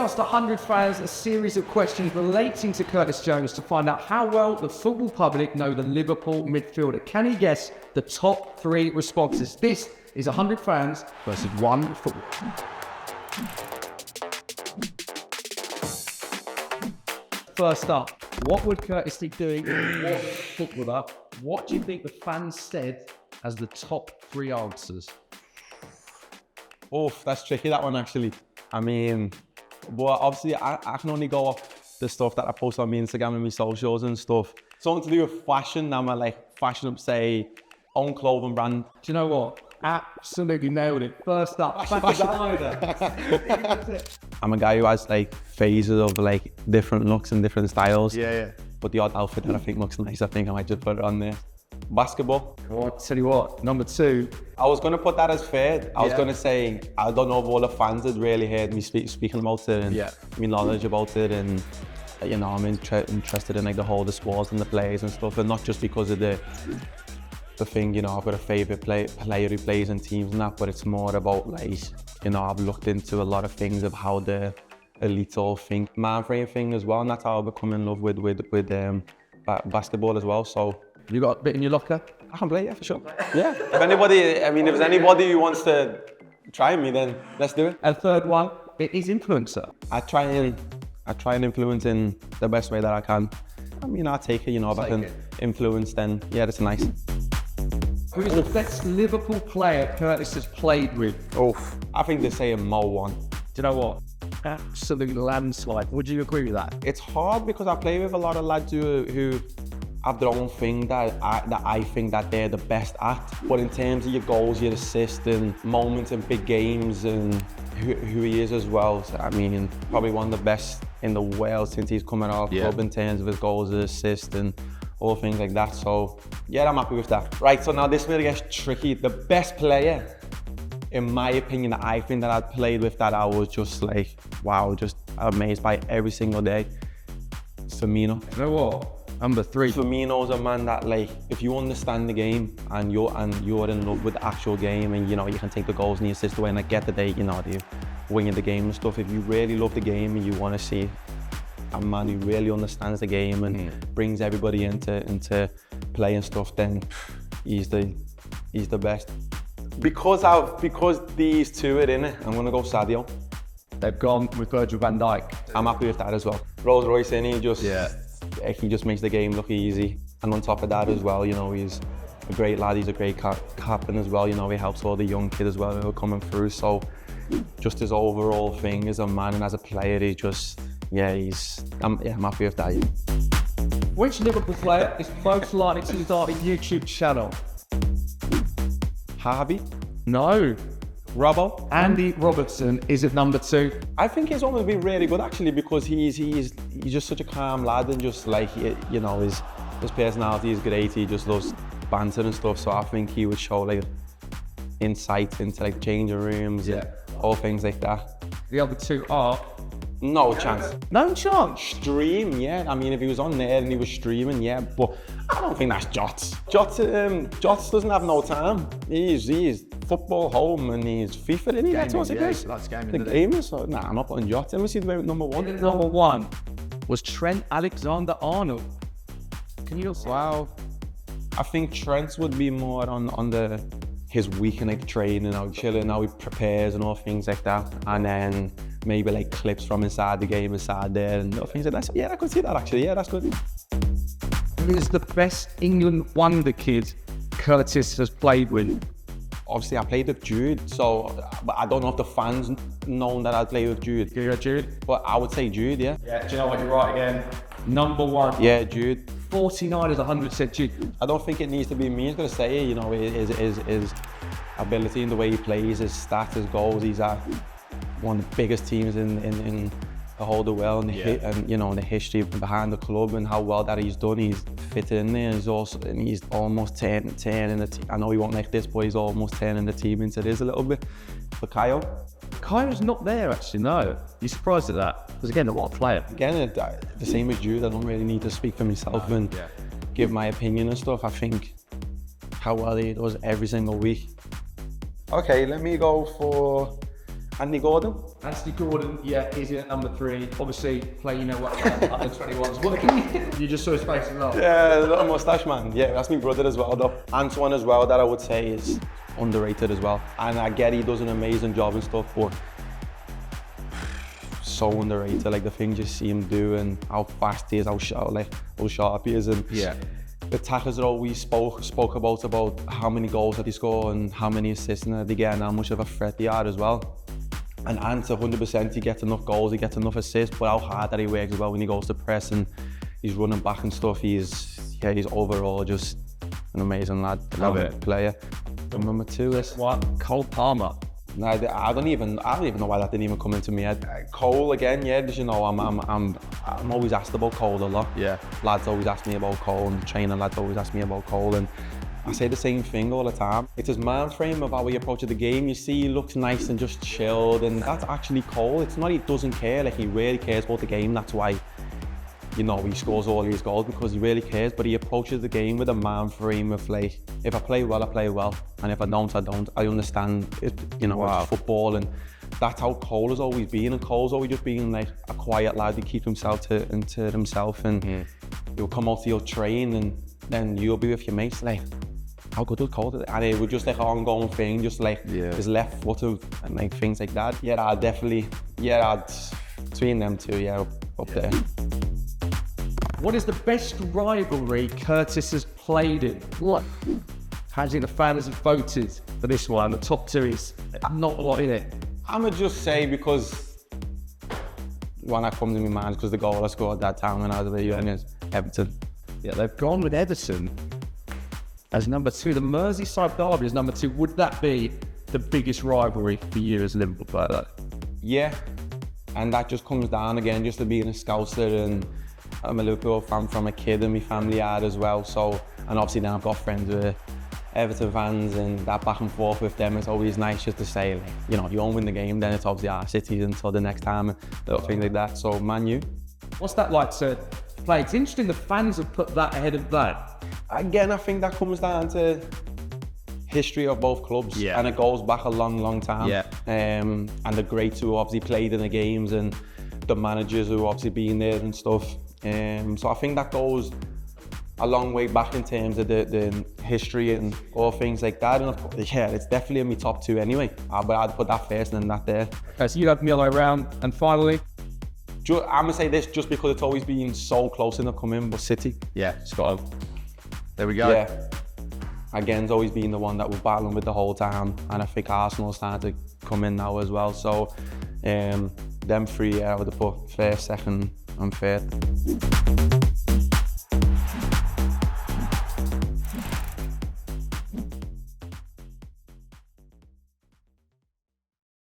asked 100 fans a series of questions relating to Curtis Jones to find out how well the football public know the Liverpool midfielder. Can you guess the top 3 responses? This is 100 fans versus 1 football. First up, what would Curtis be doing in what footballer? What do you think the fans said as the top 3 answers? Oh, that's tricky, that one, actually. I mean, well, obviously, I can only go off the stuff that I post on my Instagram and my socials and stuff. Something to do with fashion. I'm like fashion up, say, own clothing brand. Do you know what? Absolutely nailed it. First up, fashion designer. I'm a guy who has like phases of like different looks and different styles. Yeah. But the odd outfit that I think looks nice, I think I might just put it on there. Basketball. Well, I'll tell you what, number 2. I was going to put that as third. I was going to say, I don't know if all the fans had really heard me speaking about it and my knowledge about it, and you know, I'm interested in like the whole the sports and the players and stuff, and not just because of the thing, you know, I've got a favourite player who plays in teams and that, but it's more about like, you know, I've looked into a lot of things of how the elites all think, man frame thing as well, and that's how I've become in love with basketball as well. So You got a bit in your locker? I can play, yeah, for sure. Yeah. If there's anybody who wants to try me, then let's do it. And third one, it is influencer. I try and influence in the best way that I can. I mean, I'll take it, you know, if I can influence, then yeah, that's nice. Who is the best Liverpool player Curtis has played with? I think they're saying Mo one. Do you know what? Absolute landslide. Would you agree with that? It's hard because I play with a lot of lads who have their own thing that I think that they're the best at. But in terms of your goals, your assists and moments in big games and who he is as well, so, I mean, probably one of the best in the world since he's come out of our club in terms of his goals, his assists and all things like that. So yeah, I'm happy with that. Right, so now this really gets tricky. The best player, in my opinion, that I think that I'd played with that I was just like, wow, just amazed by every single day, Firmino. You know what? Number 3. Firmino's a man that, like, if you understand the game and you're in love with the actual game, and you know you can take the goals and the assists away, and I get that they, you know, they winning the game and stuff. If you really love the game and you want to see a man who really understands the game and brings everybody into play and stuff, then he's the best. Because these two are in it, I'm gonna go Sadio. They've gone with Virgil van Dijk. I'm happy with that as well. Rolls Royce in, he just makes the game look easy. And on top of that as well, you know, he's a great lad, he's a great captain as well, you know, he helps all the young kids as well who are coming through. So just his overall thing as a man and as a player, he just, I'm happy with that. Which Liverpool player is most likely to start a YouTube channel? Harvey? No. Robbo? Andy Robertson is at number 2. I think he's always been really good actually, because he's just such a calm lad, and just like, you know, his personality is great. He just loves banter and stuff, so I think he would show like insight into like changing rooms and all things like that. The other 2 are? No chance. No chance? Stream, yeah. I mean, if he was on there and he was streaming, yeah, but I don't think that's Jots. Jots doesn't have no time. He's football home and he's FIFA, isn't he? That's what it is. That's gaming the game is, so, nah, I'm not putting Jots in. We see the number 1. Number 1 was Trent Alexander-Arnold. Can you also? Wow. I think Trent's would be more on his week and like training, how chilling, how he prepares and all things like that. And then maybe like clips from inside the game, inside there and things like that. So yeah, I could see that actually. Yeah, that's good. Who is the best England wonder kid Curtis has played with? Obviously, I played with Jude, so but I don't know if the fans know that I played with Jude. You got Jude? But I would say Jude, yeah. Yeah, do you know what, you're right again. Number 1. Yeah, Jude. 49 is 100% Jude. I don't think it needs to be me who's going to say it, you know, his ability and the way he plays, his stats, his goals. He's at one of the biggest teams in the whole of the world, and you know, the history behind the club and how well that he's done. He's fit in there. He's almost turning the I know he won't like this, but he's almost turning the team into this a little bit. But Kayo's not there actually, no. You surprised at that? Because again, what a player. Again, the same as Jude, I don't really need to speak for myself and give my opinion and stuff. I think how well he does every single week. Okay, let me go for Andy Gordon. Anthony Gordon, yeah, he's in at number 3. Obviously, play, you know what, under 21s. What, you just saw his face and laugh. Yeah, the little moustache man. Yeah, that's my brother as well though. Antoine as well, that I would say is underrated as well. And I get he does an amazing job and stuff, but so underrated. Like the things you see him do and how fast he is, how sharp he is, and Yeah. the tackles that always spoke about how many goals that he score and how many assists and they get and how much of a threat they are as well. And Ant, 100%, he gets enough goals, he gets enough assists, but how hard that he works as well when he goes to press and he's running back and stuff. He's overall just an amazing lad. Love it. Player. And number 2 is What? Cole Palmer. no, I don't even know why that didn't even come into my head. Cole again, yeah. As you know, I'm always asked about Cole a lot. Yeah. Lads always ask me about Cole, and training lads always ask me about Cole, and I say the same thing all the time. It's his mind frame of how he approaches the game. You see, he looks nice and just chilled, and that's actually Cole. It's not he doesn't care, like he really cares about the game. That's why, you know, he scores all his goals, because he really cares, but he approaches the game with a mind frame of like, if I play well, I play well, and if I don't, I don't. I understand it, you know, It's football, and that's how Cole has always been, and Cole's always just been like a quiet lad to keep himself into himself, and he'll come out to your train, and then you'll be with your mates like, how good was Cole today? And it was just like an ongoing thing, just like his left foot and like things like that. Yeah, I'd definitely, between them two, up there. What is the best rivalry Curtis has played in? What? How do you think the fans have voted for this one? The top 2 is not a lot in it. I'ma just say, because one that comes to my mind, because the goal I scored that time when I was a bit young is Everton. Yeah, they've gone with Everton as number 2. The Merseyside derby is number 2. Would that be the biggest rivalry for you as a Liverpool player? Yeah, and that just comes down again just to being a Scouser, and I'm a Liverpool fan from a kid, and my family are as well. So, and obviously now I've got friends with Everton fans, and that back and forth with them, it's always nice just to say, like, you know, if you don't win the game, then it's obviously our City until the next time, and little things like that. So, Man U. What's that like to play? It's interesting the fans have put that ahead of that. Again, I think that comes down to history of both clubs, and it goes back a long time. And the greats who obviously played in the games, and the managers who obviously been there and stuff. So I think that goes a long way back in terms of the history and all things like that. And it's definitely in my top 2 anyway. But I'd put that first and then that there. Okay, so you have Milo round, and finally, I'm gonna say this just because it's always been so close enough come in, but City. yeah, Scotland. There we go. Yeah. Again, it's always been the one that we're battling with the whole time, and I think Arsenal's starting to come in now as well. So, them 3, I would have put first, second, and third.